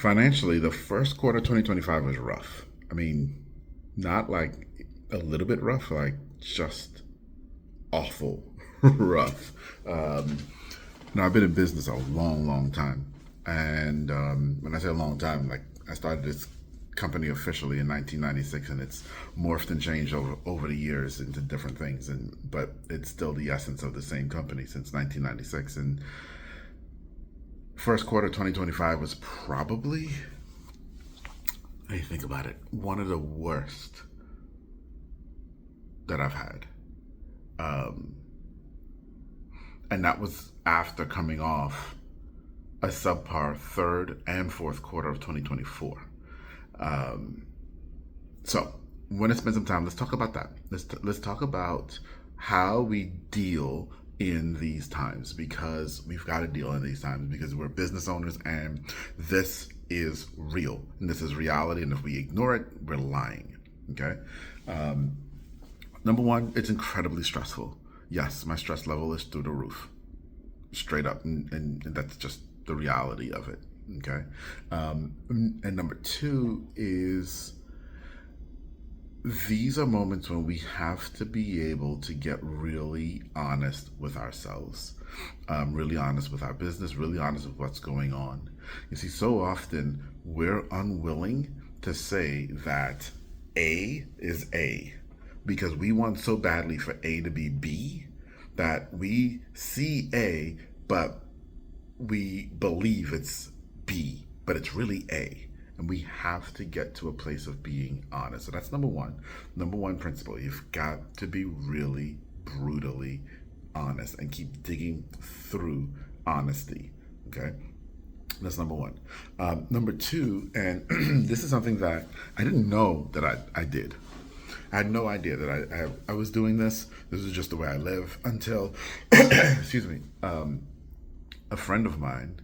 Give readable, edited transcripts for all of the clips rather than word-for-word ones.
Financially, the first quarter 2025 was rough. I mean, not like a little bit rough, like just awful rough. Um, Now, I've been in business a long, long time. And when I say a long time, like I started this company officially in 1996, and it's morphed and changed over the years into different things. But it's still the essence of the same company since 1996. And first quarter 2025 was probably, when you think about it, one of the worst that I've had. Um, and that was after coming off a subpar third and fourth quarter of 2024. Um, so, want to spend some time. Let's talk about that. Let's talk about how we deal in these times, because we've got to deal in these times because we're business owners and this is real and this is reality. And if we ignore it, we're lying. Okay. Um, Number one, it's incredibly stressful. Yes, my stress level is through the roof, straight up, and that's just the reality of it. Okay, and number two is these are moments when we have to be able to get really honest with ourselves, really honest with our business, really honest with what's going on. You see, so often we're unwilling to say that A is A because we want so badly for A to be B that we see A, but we believe it's B, but it's really A. And we have to get to a place of being honest. So that's number one. Number one principle. You've got to be really brutally honest and keep digging through honesty. Okay? That's number one. Number two, and this is something that I didn't know that I did. I had no idea that I was doing this. This is just the way I live until, excuse me, a friend of mine,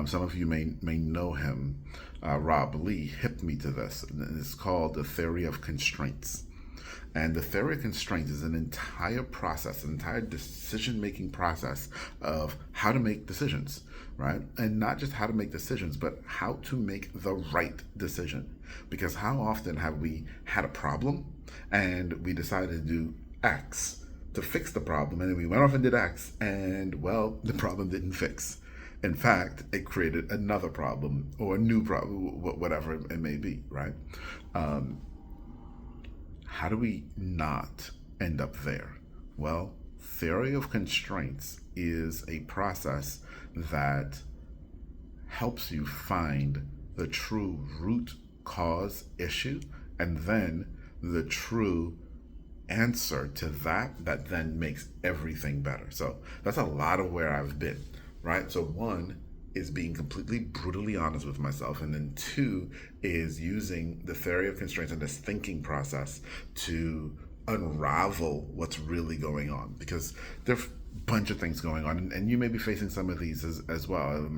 some of you may know him, Rob Lee, hipped me to this. And it's called the theory of constraints. And the theory of constraints is an entire process, an entire decision-making process of how to make decisions, right? And not just how to make decisions, but how to make the right decision. Because how often have we had a problem and we decided to do X to fix the problem, and then we went off and did X, and well, the problem didn't fix. In fact, it created another problem or a new problem, whatever it may be, right? How do we not end up there? Well, theory of constraints is a process that helps you find the true root cause issue and then the true answer to that then makes everything better. So that's a lot of where I've been, right? So one is being completely brutally honest with myself, and then two is using the theory of constraints and this thinking process to unravel what's really going on, because there's a bunch of things going on, and you may be facing some of these as well.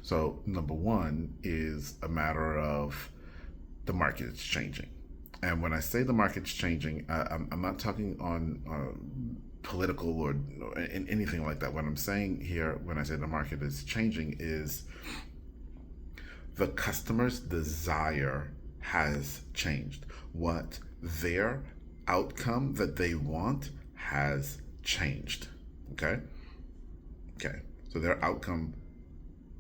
So number one is a matter of the market is changing. And when I say the market's changing, I'm not talking on political or anything like that. What I'm saying here when I say the market is changing is the customer's desire has changed. What their outcome that they want has changed. Okay? Okay. So their outcome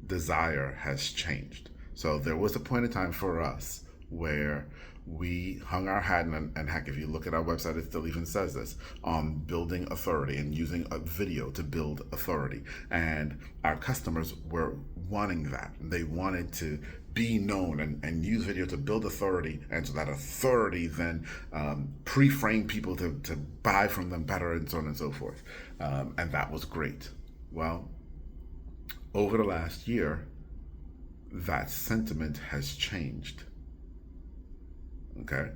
desire has changed. So there was a point in time for us where we hung our hat, and heck, if you look at our website, it still even says this, on building authority and using a video to build authority. And our customers were wanting that. They wanted to be known and use video to build authority, and so that authority then pre-frame people to buy from them better, and so on and so forth. And that was great. Well, over the last year, that sentiment has changed. Okay.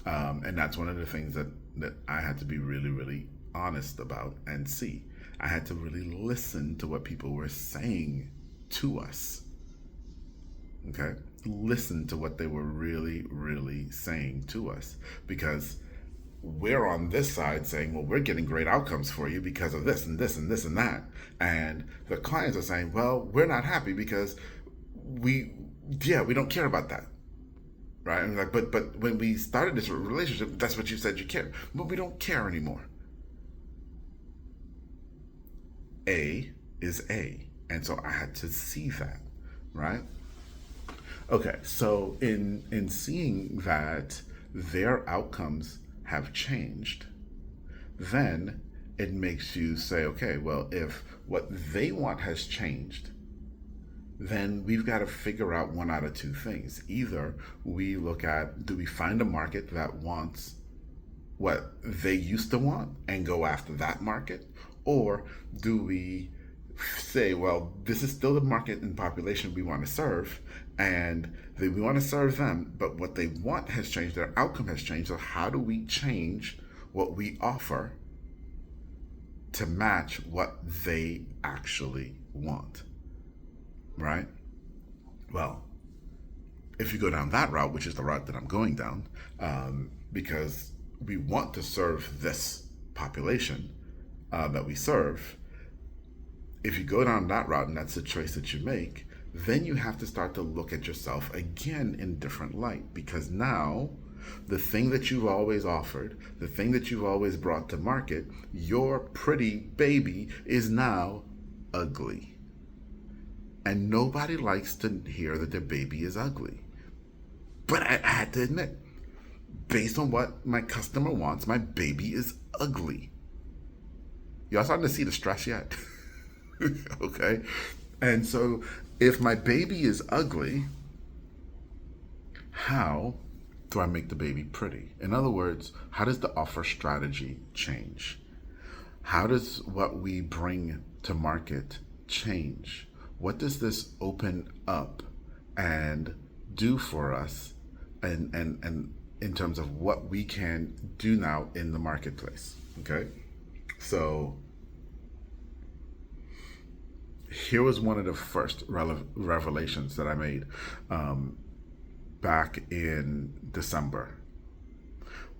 And that's one of the things that I had to be really, really honest about and see. I had to really listen to what people were saying to us. Okay. Listen to what they were really, really saying to us, because we're on this side saying, well, we're getting great outcomes for you because of this and this and this and that. And the clients are saying, well, we're not happy because yeah, we don't care about that, right? And like, but when we started this relationship, that's what you said you care, but we don't care anymore. A is A, and so I had to see that, right? Okay, so in seeing that their outcomes have changed, then it makes you say, okay, well, if what they want has changed, then we've got to figure out one out of two things. Either we look at, do we find a market that wants what they used to want and go after that market? Or do we say, well, this is still the market and population we want to serve, and we want to serve them, but what they want has changed, their outcome has changed. So, how do we change what we offer to match what they actually want? Right? Well, if you go down that route, which is the route that I'm going down, because we want to serve this population that we serve, if you go down that route and that's the choice that you make, then you have to start to look at yourself again in different light, because now the thing that you've always offered, the thing that you've always brought to market, your pretty baby is now ugly. And nobody likes to hear that their baby is ugly. But I had to admit, based on what my customer wants, my baby is ugly. Y'all starting to see the stress yet? Okay. And so if my baby is ugly, how do I make the baby pretty? In other words, how does the offer strategy change? How does what we bring to market change? What does this open up and do for us, and in terms of what we can do now in the marketplace? Okay. So here was one of the first revelations that I made back in December.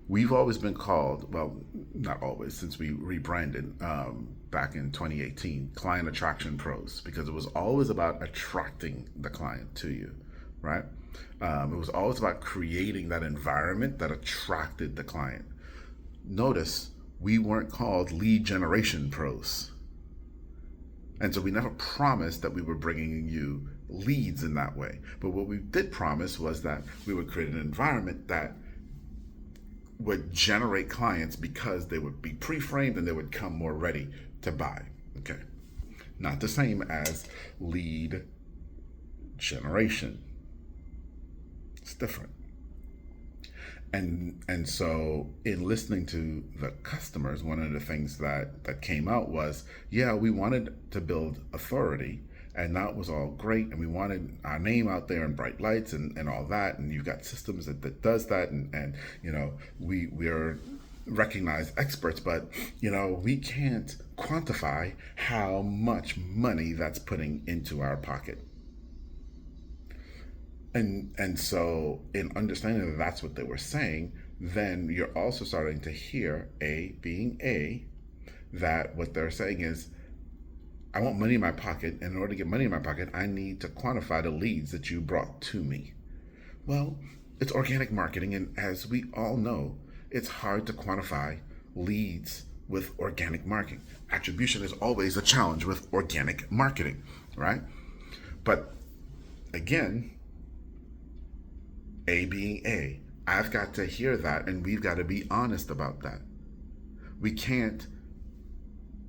We've always been called, well, not always, since we rebranded back in 2018, client attraction pros, because it was always about attracting the client to you, right? It was always about creating that environment that attracted the client. Notice we weren't called lead generation pros. And so we never promised that we were bringing you leads in that way. But what we did promise was that we would create an environment that would generate clients, because they would be pre-framed and they would come more ready to buy. Okay. Not the same as lead generation. It's different. And so in listening to the customers, one of the things that came out was, yeah, we wanted to build authority, and that was all great, and we wanted our name out there in bright lights and all that, and you've got systems that does that, and you know, we're recognized experts, but you know, we can't quantify how much money that's putting into our pocket. And so in understanding that that's what they were saying, then you're also starting to hear that what they're saying is, I want money in my pocket, and in order to get money in my pocket, I need to quantify the leads that you brought to me. Well, it's organic marketing, and as we all know, it's hard to quantify leads with organic marketing. Attribution is always a challenge with organic marketing, right? But again, A being A, I've got to hear that, and we've got to be honest about that. We can't.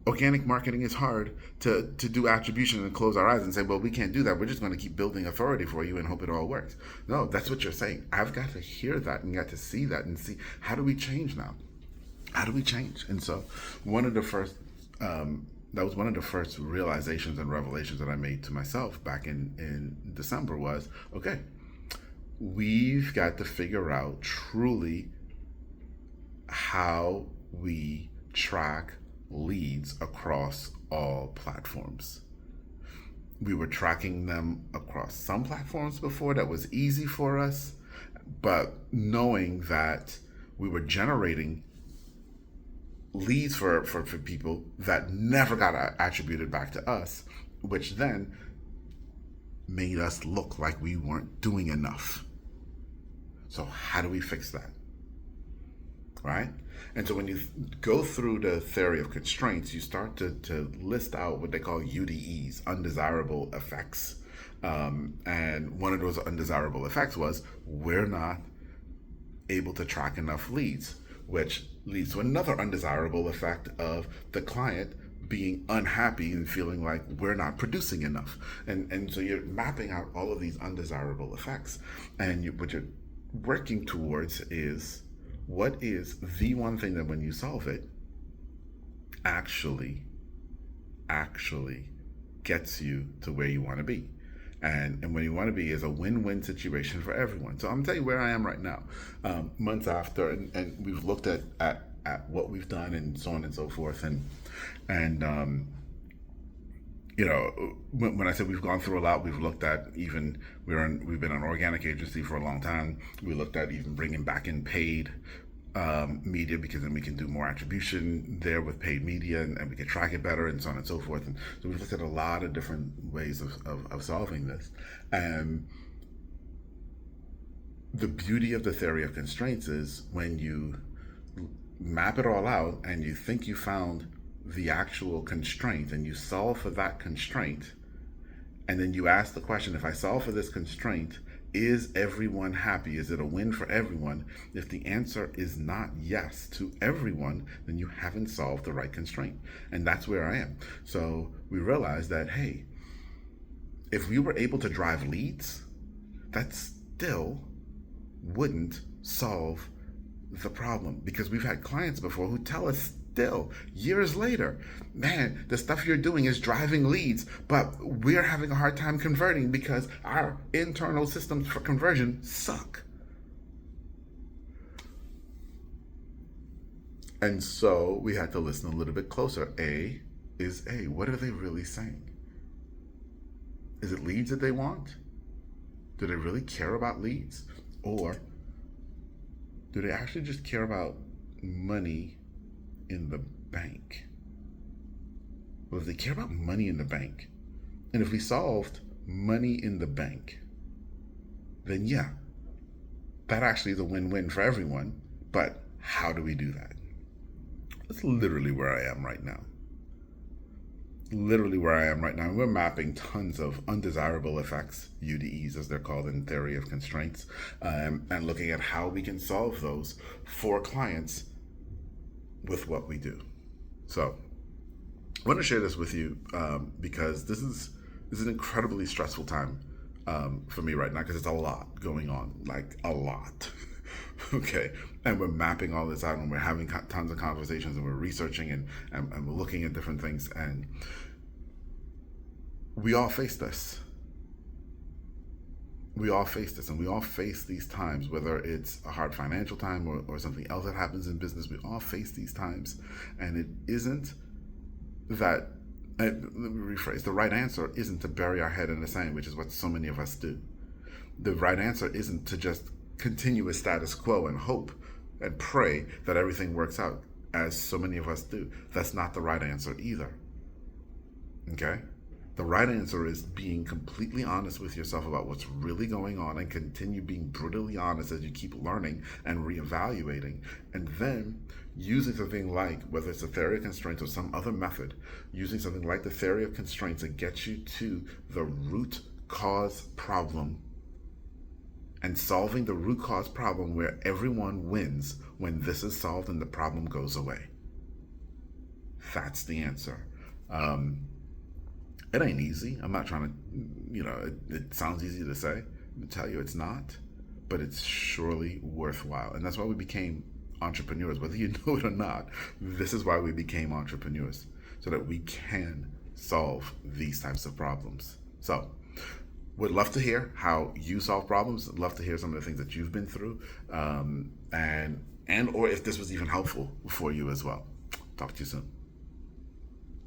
Organic marketing is hard to do attribution and close our eyes and say, well, we can't do that. We're just going to keep building authority for you and hope it all works. No, that's what you're saying. I've got to hear that and got to see that and see, how do we change now? How do we change? And so one of the first, that was one of the first realizations and revelations that I made to myself back in December was, okay, we've got to figure out truly how we track leads across all platforms. We were tracking them across some platforms before that was easy for us, but knowing that we were generating leads for people that never got attributed back to us, which then made us look like we weren't doing enough. So how do we fix that? Right? And so when you go through the theory of constraints, you start to list out what they call UDEs, undesirable effects. And one of those undesirable effects was we're not able to track enough leads, which leads to another undesirable effect of the client being unhappy and feeling like we're not producing enough. And so you're mapping out all of these undesirable effects. And what you're working towards is, what is the one thing that when you solve it actually gets you to where you want to be? And where you want to be is a win-win situation for everyone. So I'm gonna tell you where I am right now, months after, and we've looked at what we've done and so on and so forth. And you know, when I said we've gone through a lot, we've looked at even, we've been an organic agency for a long time. We looked at even bringing back in paid media, because then we can do more attribution there with paid media, and we can track it better and so on and so forth. And so we've looked at a lot of different ways of solving this. And the beauty of the theory of constraints is when you map it all out and you think you found the actual constraint and you solve for that constraint, and then you ask the question, if I solve for this constraint, is everyone happy? Is it a win for everyone? If the answer is not yes to everyone, then you haven't solved the right constraint. And that's where I am. So we realized that, hey, if we were able to drive leads, that still wouldn't solve the problem, because we've had clients before who tell us still years later, man, the stuff you're doing is driving leads, but we're having a hard time converting because our internal systems for conversion suck. And so we had to listen a little bit closer. What are they really saying? Is it leads that they want? Do they really care about leads? Or do they actually just care about money in the bank? Well, if they care about money in the bank, and if we solved money in the bank, then yeah, that actually is a win-win for everyone. But how do we do that? That's literally where I am right now. We're mapping tons of undesirable effects, UDEs as they're called in theory of constraints, and looking at how we can solve those for clients with what we do. So I want to share this with you because this is an incredibly stressful time for me right now, because it's a lot going on, like a lot. Okay, and we're mapping all this out, and we're having tons of conversations, and we're researching and we're looking at different things, and we all face this. And we all face these times, whether it's a hard financial time or something else that happens in business. We all face these times, and it isn't that, let me rephrase, the right answer isn't to bury our head in the sand, which is what so many of us do. The right answer isn't to just continue a status quo and hope and pray that everything works out, as so many of us do. That's not the right answer either. Okay? The right answer is being completely honest with yourself about what's really going on, and continue being brutally honest as you keep learning and reevaluating. And then using something like, whether it's a theory of constraints or some other method, using something like the theory of constraints to get you to the root cause problem, and solving the root cause problem where everyone wins when this is solved and the problem goes away. That's the answer. It ain't easy. I'm not trying to, it sounds easy to say. I'm tell you it's not, but it's surely worthwhile. And that's why we became entrepreneurs. Whether you know it or not, this is why we became entrepreneurs, so that we can solve these types of problems. So would love to hear how you solve problems. I'd love to hear some of the things that you've been through, and or if this was even helpful for you as well. Talk to you soon.